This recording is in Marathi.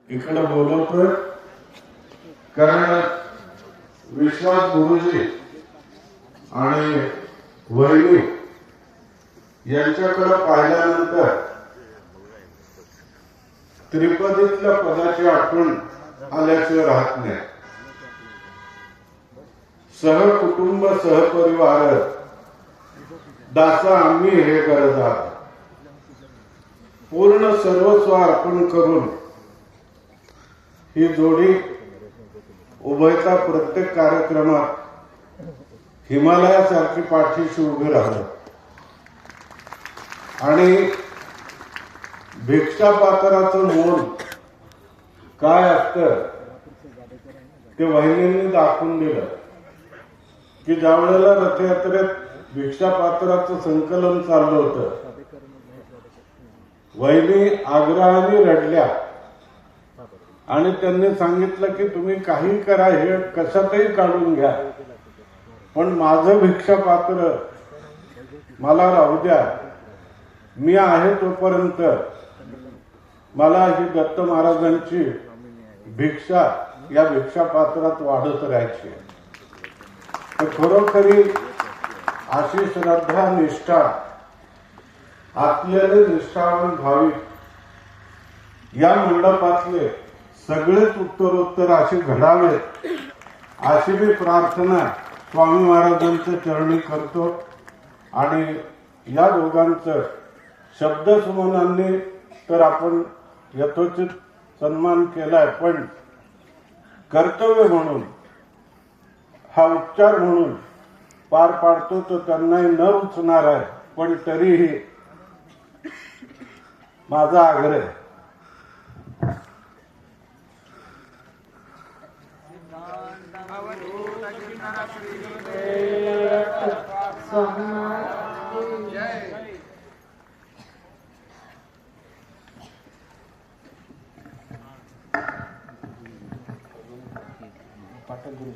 इकडे बोलवतोय कारण विश्वास गुरुजी आणि वहिनी यांच्याकडे पाहिल्यानंतर त्रिपदीतल्या पदाची आठवण आल्याशिवाय राहत नाही. सहकुटुंब सहपरिवार दासा आम्ही हे करतात पूर्ण सर्वस्व अर्पण करून ही जोडी उभयता प्रत्येक कार्यक्रमात हिमालयासारखी पाठीशी उभी राहतात. आणि भिक्षापात्राचं मोल काय असतं ते वहिनींनी दाखवून दिलं की ज्या वेळेला रथयात्रेत भिक्षापात्राचं संकलन चाललं होतं, वहिनी आग्रहाने रडल्या आणि त्यांनी सांगितलं की तुम्ही काही करा, हे कशातही काढून घ्या, पण माझं भिक्षापात्र मला राहू द्या. मी आहे तोपर्यंत मला ही दत्त महाराजांची भिक्षा या भिक्षापात्रात वाढत राहायची. तर खरोखरी अशी श्रद्धा निष्ठा असलेले निष्ठावान भाविक या मंडपातले सगळेच उत्तरोत्तर अशी घडावेत अशी मी प्रार्थना स्वामी महाराजांच्या चरणी करतो. आणि या दोघांचं शब्दसुमनांनी तर आपण यथोचित सन्मान केलाय, पण कर्तव्य म्हणून हा उपचार म्हणून पार पाडतो तो त्यांनाही न रुचणार आहे, पण तरीही माझा आग्रह आहे. पाठक गुरु